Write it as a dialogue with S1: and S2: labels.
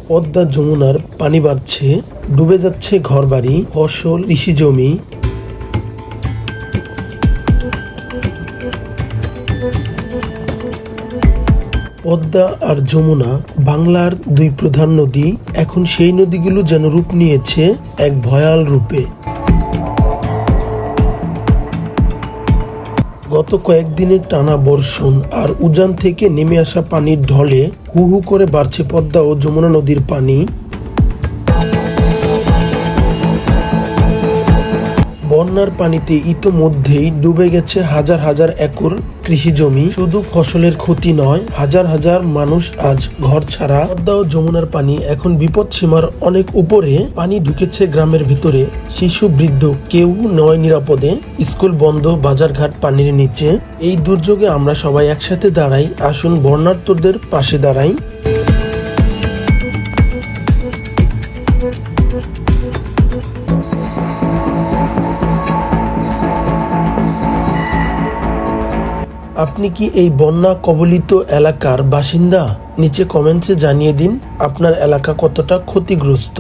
S1: পদ্মা যমুনার পানি বাড়ছে, ডুবে যাচ্ছে ঘরবাড়ি, ফসল, কৃষি জমি। পদ্মা আর যমুনা বাংলার দুই প্রধান নদী। এখন সেই নদীগুলো যেন রূপ নিয়েছে এক ভয়াল রূপে। গত কয়েকদিনের টানা বর্ষণ আর উজান থেকে নেমে আসা পানির ঢলে হু হু করে বাড়ছে পদ্মা ও যমুনা নদীর পানি। বন্যার পানিতে ইতোমধ্যেই ডুবে গেছে হাজার হাজার একর কৃষি জমি। শুধু ফসলের ক্ষতি নয়, হাজার হাজার মানুষ আজ ঘর ছাড়া। পদ্মা ও যমুনার পানি এখন বিপদ সীমার অনেক উপরে। পানি ঢুকেছে গ্রামের ভিতরে, শিশু বৃদ্ধ কেউ নয় নিরাপদে। স্কুল বন্ধ, বাজারঘাট পানির নিচে। এই দুর্যোগে আমরা সবাই একসাথে দাঁড়াই। আসুন বন্যার্তদের পাশে দাঁড়াই। আপনি কি এই বন্যা কবলিত এলাকার বাসিন্দা? নিচে কমেন্টসে জানিয়ে দিন আপনার এলাকা কতটা ক্ষতিগ্রস্ত।